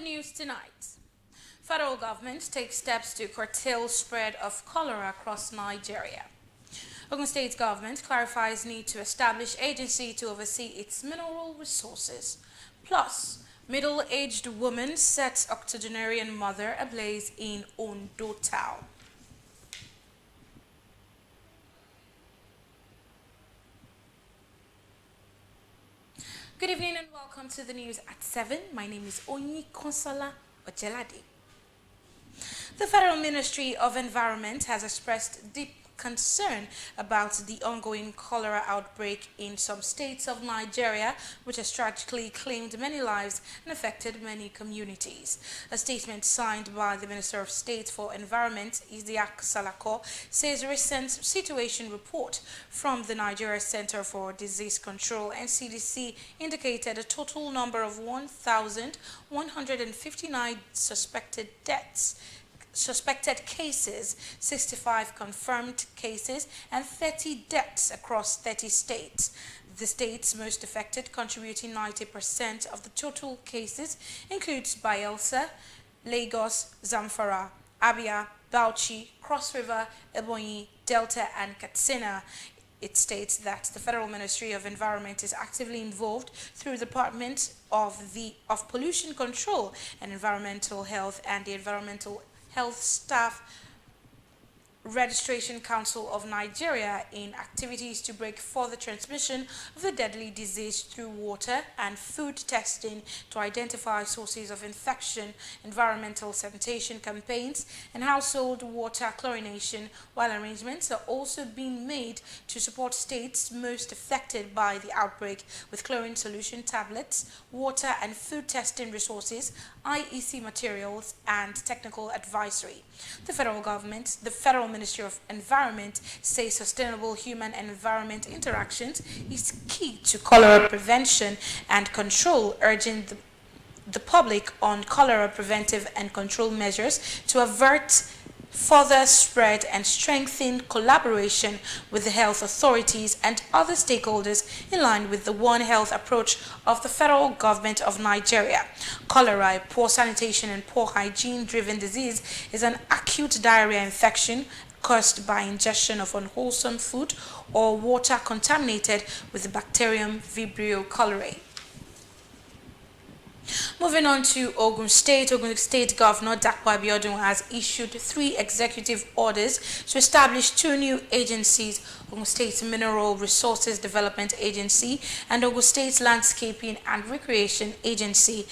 news tonight. Federal government takes steps to curtail spread of cholera across Nigeria. Ogun State government clarifies need to establish agency to oversee its mineral resources. Plus, middle-aged woman sets octogenarian mother ablaze in Ondo town. Good evening and welcome to the news at 7. My name is Onyi Konsola Ojelade. The Federal Ministry of Environment has expressed deep concern about the ongoing cholera outbreak in some states of Nigeria, which has tragically claimed many lives and affected many communities. A statement signed by the Minister of State for Environment, Isiaq Salako, says a recent situation report from the Nigeria Center for Disease Control (NCDC) indicated a total number of 1,159 suspected cases, 65 confirmed cases, and 30 deaths across 30 states. The states most affected, contributing 90% of the total cases, includes Bayelsa, Lagos, Zamfara, Abia, Bauchi, Cross River, Ebonyi, Delta, and Katsina. It states that the Federal Ministry of Environment is actively involved through the Department of Pollution Control and Environmental Health and the Environmental Health Staff Registration Council of Nigeria in activities to break further transmission of the deadly disease through water and food testing to identify sources of infection, environmental sanitation campaigns, and household water chlorination, while arrangements are also being made to support states most affected by the outbreak with chlorine solution tablets, water and food testing resources, IEC materials, and technical advisory. The Federal Ministry of Environment says sustainable human and environment interactions is key to cholera prevention and control, urging the public on cholera preventive and control measures to avert further spread and strengthen collaboration with the health authorities and other stakeholders in line with the One Health approach of the federal government of Nigeria. Cholera, a poor sanitation and poor hygiene-driven disease, is an acute diarrhea infection caused by ingestion of unwholesome food or water contaminated with the bacterium Vibrio cholerae. Moving on to Ogun State Governor Dapo Abiodun has issued 3 executive orders to establish 2 new agencies: Ogun State Mineral Resources Development Agency and Ogun State Landscaping and Recreation Agency.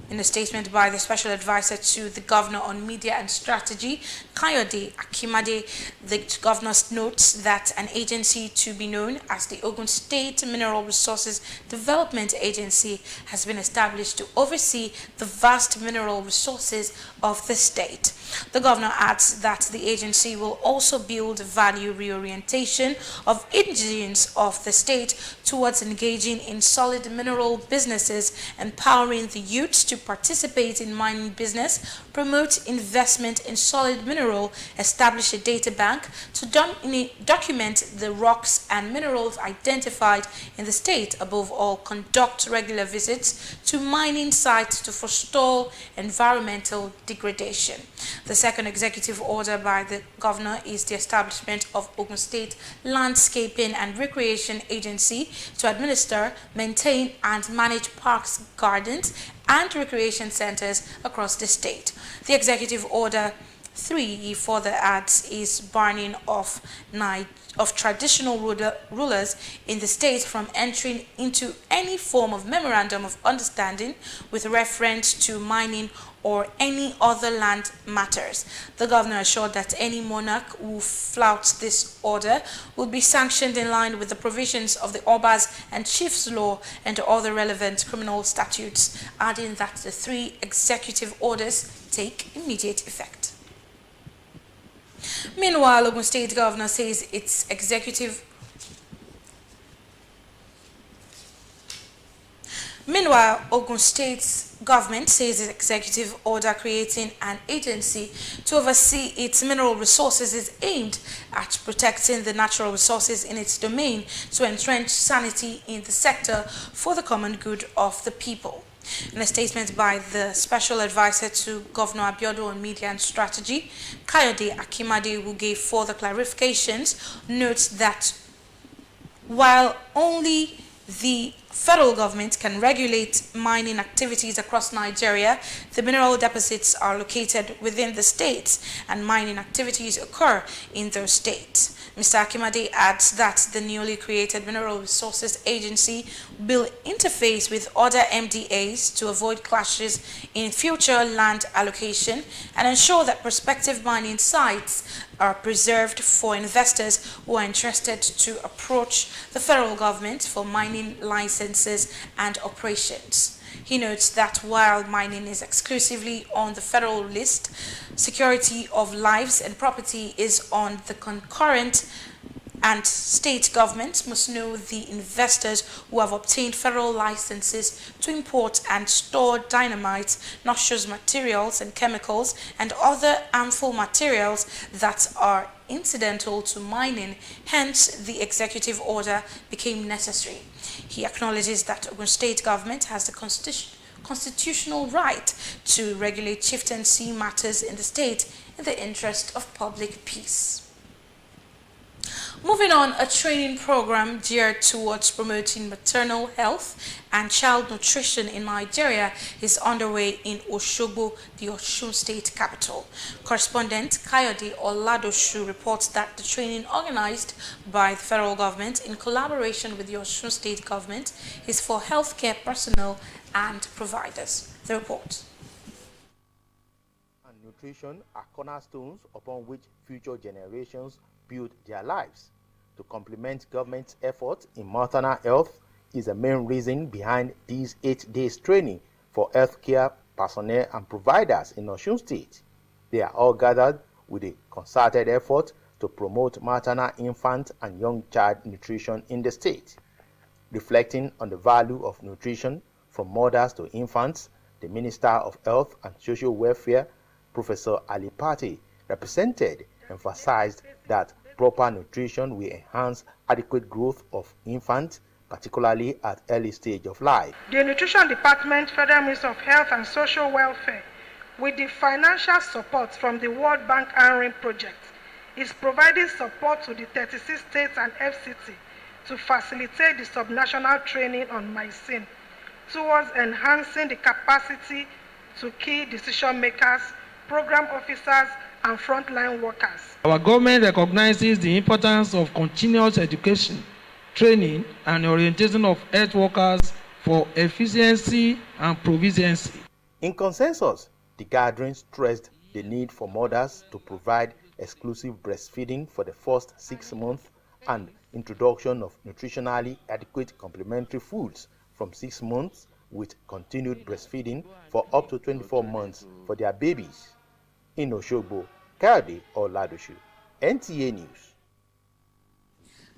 In a statement by the Special Advisor to the Governor on Media and Strategy, Kayode Akimade, the Governor notes that an agency to be known as the Ogun State Mineral Resources Development Agency has been established to oversee the vast mineral resources of the state. The Governor adds that the agency will also build value reorientation of indigenes of the state towards engaging in solid mineral businesses, empowering the youth to participate in mining business, promote investment in solid mineral, establish a data bank to document the rocks and minerals identified in the state. Above all, conduct regular visits to mining sites to forestall environmental degradation. The second executive order by the Governor is the establishment of Ogun State Landscaping and Recreation Agency to administer, maintain, and manage parks, gardens, and recreation centers across the state. The executive order 3, he further adds, is barring of traditional rulers in the state from entering into any form of memorandum of understanding with reference to mining or any other land matters. The Governor assured that any monarch who flouts this order will be sanctioned in line with the provisions of the Obas and Chiefs Law and other relevant criminal statutes, adding that the 3 executive orders take immediate effect. Meanwhile, Ogun State Governor says its executive Meanwhile, Ogun State's government says its executive order creating an agency to oversee its mineral resources is aimed at protecting the natural resources in its domain to entrench sanity in the sector for the common good of the people. In a statement by the Special Advisor to Governor Abiodun on Media and Strategy, Kayode Akimade, who gave further clarifications, notes that while only the federal government can regulate mining activities across Nigeria, the mineral deposits are located within the states and mining activities occur in those states. Mr. Akimade adds that the newly created Mineral Resources Agency will interface with other MDAs to avoid clashes in future land allocation and ensure that prospective mining sites are preserved for investors who are interested to approach the federal government for mining licenses and operations. He notes that while mining is exclusively on the federal list, security of lives and property is on the concurrent, and state governments must know the investors who have obtained federal licenses to import and store dynamite, noxious materials and chemicals, and other harmful materials that are incidental to mining. Hence, the executive order became necessary. He acknowledges that Ogun State government has the constitutional right to regulate chieftaincy matters in the state in the interest of public peace. Moving on, a training program geared towards promoting maternal health and child nutrition in Nigeria is underway in Osogbo, the Osun State capital. Correspondent Kayode Oladoshu reports that the training organized by the federal government in collaboration with the Osun State government is for healthcare personnel and providers. The report. And nutrition are cornerstones upon which future generations build their lives. To complement government's efforts in maternal health is the main reason behind these 8 days training for healthcare personnel and providers in Osun State. They are all gathered with a concerted effort to promote maternal, infant, and young child nutrition in the state. Reflecting on the value of nutrition from mothers to infants, the Minister of Health and Social Welfare, Professor Ali Pate, emphasized that proper nutrition will enhance adequate growth of infants, particularly at early stage of life. The Nutrition Department, Federal Ministry of Health and Social Welfare, with the financial support from the World Bank ANRIM project, is providing support to the 36 states and FCT to facilitate the subnational training on mycin towards enhancing the capacity to key decision makers, program officers, and frontline workers. Our government recognizes the importance of continuous education, training, and orientation of health workers for efficiency and proficiency. In consensus, the gathering stressed the need for mothers to provide exclusive breastfeeding for the first 6 months and introduction of nutritionally adequate complementary foods from 6 months with continued breastfeeding for up to 24 months for their babies. In Osogbo, Kayode Oladoshu, NTA News.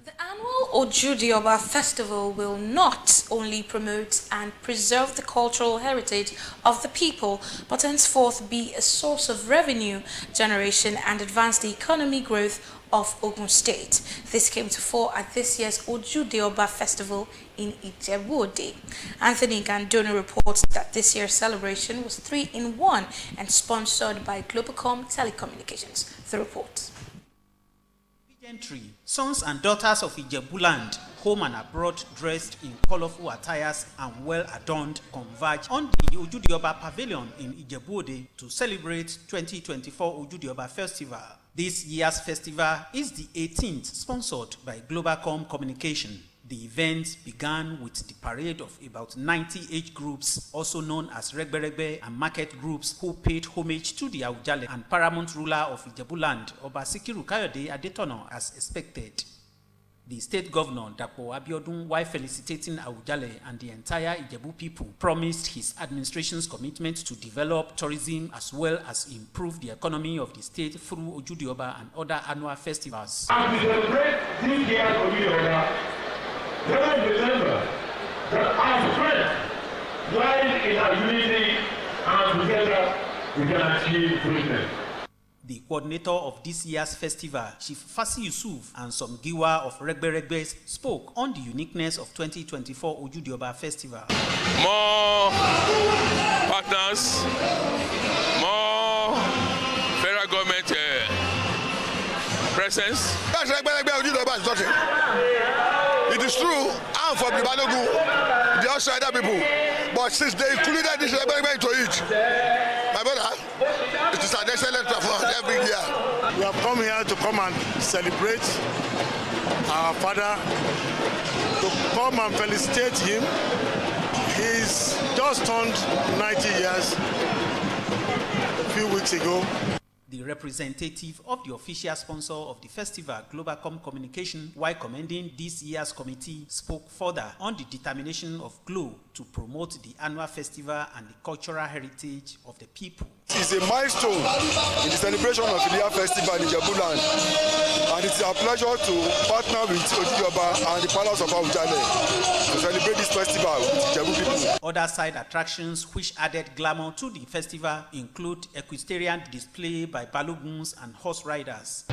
The annual Ojudioba Festival will not only promote and preserve the cultural heritage of the people, but henceforth be a source of revenue generation and advance the economic growth of Ogun State. This came to fore at this year's Ojudioba Festival in Ijebu-Ode. Anthony Gandoni reports that this year's celebration was 3-in-1 and sponsored by Globacom Telecommunications. The report. Pageantry, sons and daughters of Ijebuland, home and abroad, dressed in colorful attires and well adorned, converge on the Ojudioba Pavilion in Ijebu-Ode to celebrate 2024 Ojudioba Festival. This year's festival is the 18th, sponsored by Globacom Communication. The event began with the parade of about 90 age groups, also known as Regberegbe and market groups, who paid homage to the Awujale and paramount ruler of Ijebuland, Oba Sikiru Kayode Adetono, as expected. The state governor, Dapo Abiodun, while felicitating Awujale and the entire Ijebu people, promised his administration's commitment to develop tourism as well as improve the economy of the state through Ojudioba and other annual festivals. As we celebrate this year's Ojudioba, let us remember that our strength lies in our unity, and together we can achieve greatness. The coordinator of this year's festival, Chief Fasi Yusuf, and some Giwa of Regbe spoke on the uniqueness of 2024 Ojudioba Festival. More partners, more federal government presence. That's Regbe Ojudioba is nothing. It is true, I'm from the Balogun, the outsider people, but since they included this Regbe into it, my brother, it is an excellent performance every year. We have come here to come and celebrate our father, to come and felicitate him. He's just turned 90 years a few weeks ago. The representative of the official sponsor of the festival, Globalcom Communication, while commending this year's committee, spoke further on the determination of GLO to promote the annual festival and the cultural heritage of the people. It is a milestone in the celebration of the Festival in Ijebuland, and it's our pleasure to partner with Ojudioba and the Palace of Awujale to celebrate this festival with Ijebu people. Other side attractions which added glamour to the festival include equestrian display by Baloguns and horse riders.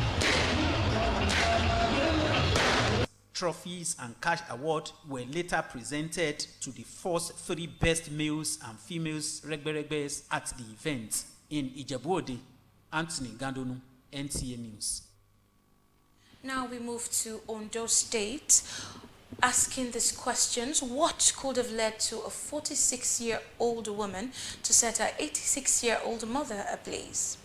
Trophies and cash award were later presented to the first 3 best males and females Regberegbes at the event. In Ijebu-Ode, Anthony Gandonu, NTA News. Now we move to Ondo State, asking these questions. What could have led to a 46-year-old woman to set her 86-year-old mother ablaze?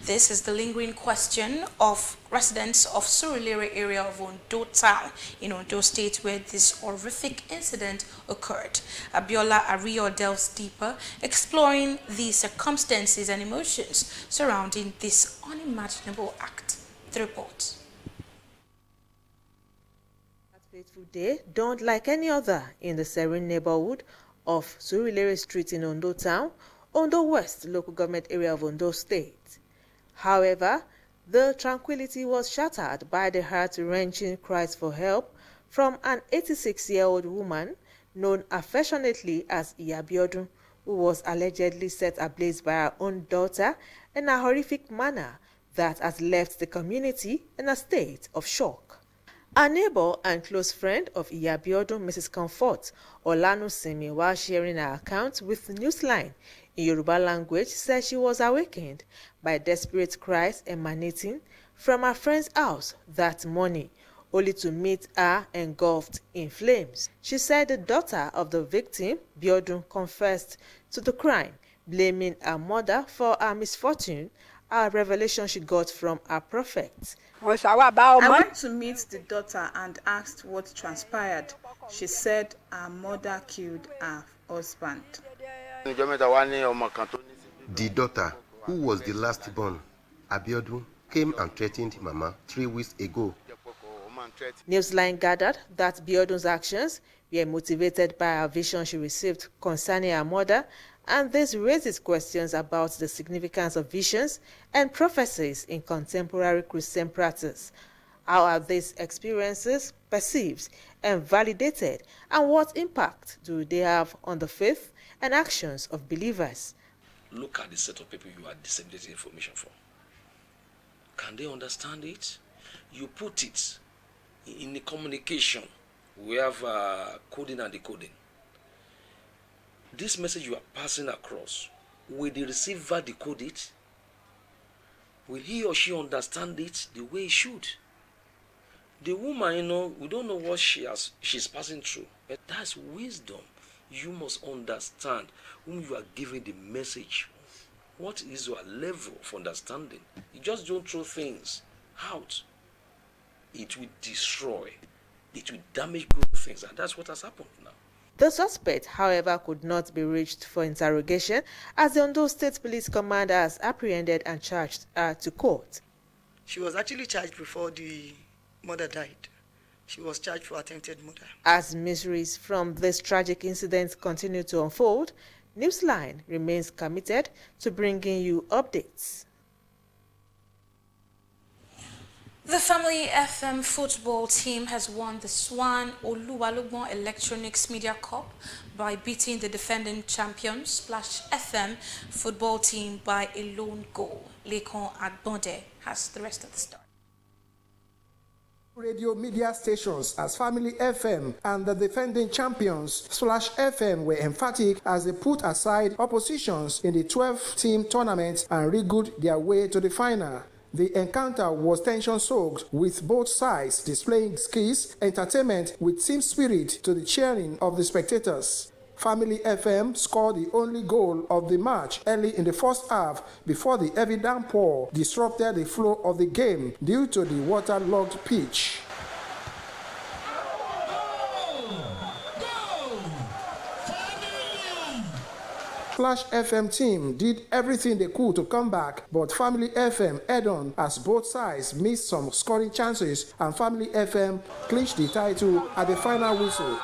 This is the lingering question of residents of Surulere area of Ondo town in Ondo State, where this horrific incident occurred. Abiola Ario delves deeper, exploring the circumstances and emotions surrounding this unimaginable act. The report. That fateful day dawned like any other in the serene neighborhood of Surulere Street in Ondo town, Ondo West local government area of Ondo State. However, the tranquility was shattered by the heart-wrenching cries for help from an 86-year-old woman known affectionately as Abeokuta, who was allegedly set ablaze by her own daughter in a horrific manner that has left the community in a state of shock. A neighbor and close friend of Abeokuta, Mrs. Comfort Olanusimi, while sharing her account with Newsline in Yoruba language, said she was awakened by desperate cries emanating from her friend's house that morning, only to meet her engulfed in flames. She said the daughter of the victim, Biodun, confessed to the crime, blaming her mother for her misfortune, a revelation she got from her prophet. I went to meet the daughter and asked what transpired. She said her mother killed her husband. The daughter, who was the last born, Abeokuta, came and threatened Mama 3 weeks ago. Newsline gathered that Biodun's actions were motivated by a vision she received concerning her mother, and this raises questions about the significance of visions and prophecies in contemporary Christian practice. How are these experiences perceived and validated, and what impact do they have on the faith and actions of believers? Look at the set of people you are disseminating information for. Can they understand it? You put it in the communication. We have coding and decoding. This message you are passing across, will the receiver decode it? Will he or she understand it the way it should? The woman, we don't know what she's passing through, but that's wisdom. You must understand whom you are giving the message. What is your level of understanding? You just don't throw things out. It will destroy. It will damage good things, and that's what has happened now. The suspect, however, could not be reached for interrogation, as the Ondo State Police Commander has apprehended and charged her to court. She was actually charged before the mother died. She was charged for attempted murder. As miseries from this tragic incident continue to unfold, Newsline remains committed to bringing you updates. The Family FM football team has won the Swan Oluwalogbon Electronics Media Cup by beating the defending champions Splash FM football team by a lone goal. Lekon Agbonde has the rest of the story. Radio media stations as Family FM and the defending champions Splash FM were emphatic as they put aside oppositions in the 12-team tournament and re-good their way to the final. The encounter was tension-soaked, with both sides displaying skills, entertainment with team spirit to the cheering of the spectators. Family FM scored the only goal of the match early in the first half before the heavy downpour disrupted the flow of the game due to the waterlogged pitch. Splash FM team did everything they could to come back, but Family FM head on as both sides missed some scoring chances and Family FM clinched the title at the final whistle.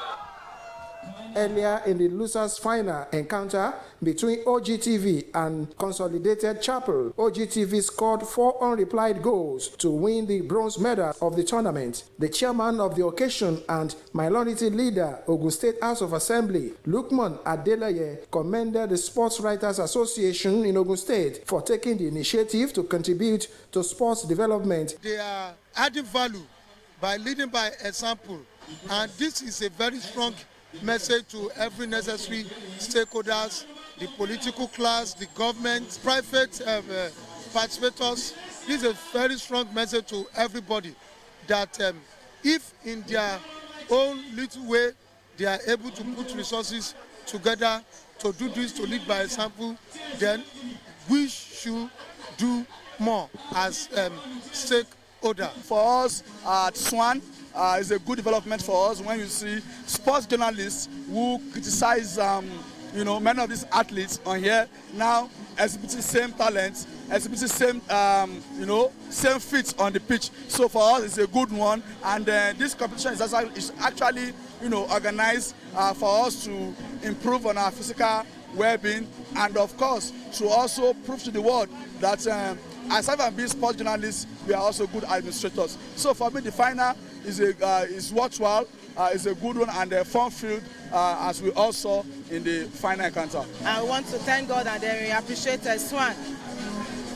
Earlier in the losers' final encounter between OGTV and Consolidated Chapel, OGTV scored 4 unreplied goals to win the bronze medal of the tournament. The chairman of the occasion and minority leader, Ogun State House of Assembly, Lukman Adeleye, commended the Sports Writers Association in Ogun State for taking the initiative to contribute to sports development. They are adding value by leading by example, and this is a very strong message to every necessary stakeholders, the political class, the government, private participators. This is a very strong message to everybody that if in their own little way they are able to put resources together to do this, to lead by example, then we should do more as stakeholders. For us at SWAN, it's a good development for us when you see sports journalists who criticize, many of these athletes on here now exhibiting same talent, exhibiting same, same feats on the pitch. So for us, it's a good one, and this competition is actually, organized for us to improve on our physical well-being, and of course to also prove to the world that as having been sports journalists, we are also good administrators. So for me, the final is worthwhile, is a good one and a fun field, as we all saw in the final encounter. I want to thank God and we appreciate SWAN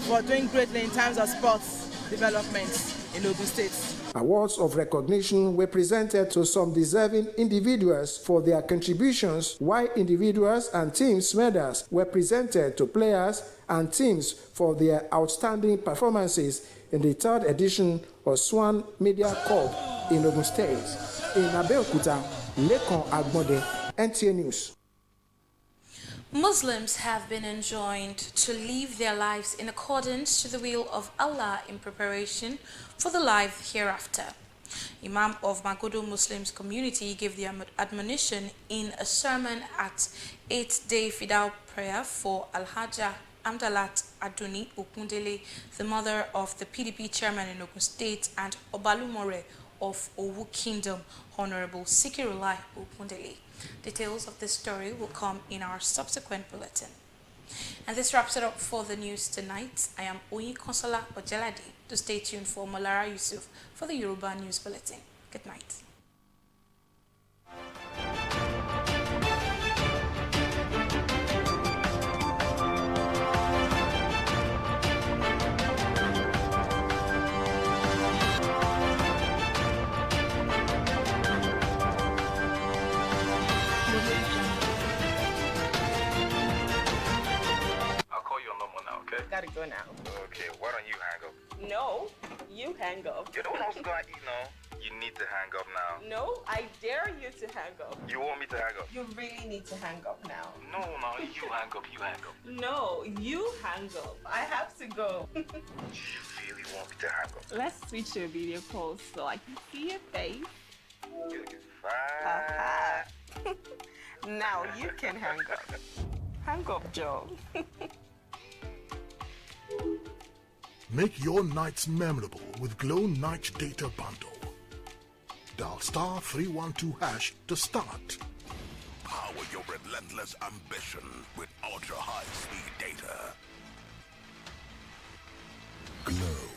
for doing greatly in terms of sports development in Ogun State. Awards of recognition were presented to some deserving individuals for their contributions, while individuals and teams medals were presented to players and teams for their outstanding performances in the 3rd edition of SWAN Media Cup in Ogun State. In Abeokuta, Lekon Agbonde, NTA News. Muslims have been enjoined to live their lives in accordance to the will of Allah in preparation for the life hereafter. Imam of Magodo Muslims community gave the admonition in a sermon at 8th-day Fidal prayer for Al-Hajjah Amdalat Aduni Okundele, the mother of the PDP chairman in Ogun State, and Obalumore of Owu Kingdom, Honorable Sikirulai Okundele. Details of this story will come in our subsequent bulletin. And this wraps it up for the news tonight. I am Oyi Consola Ojelade. To stay tuned for Molara Yusuf for the Yoruba News Bulletin. Good night. Gotta go now. Okay, why don't you hang up? No, you hang up. You're the one who's gonna eat now. You need to hang up now. No, I dare you to hang up. You want me to hang up? You really need to hang up now. No, you hang up, you hang up. No, you hang up. I have to go. You really want me to hang up? Let's switch to a video call so I can see your face. You're looking fine. Now you can hang up. Hang up, Joe. Make your nights memorable with Glow Night Data Bundle. Dial *312# to start. Power your relentless ambition with ultra-high speed data. Glow.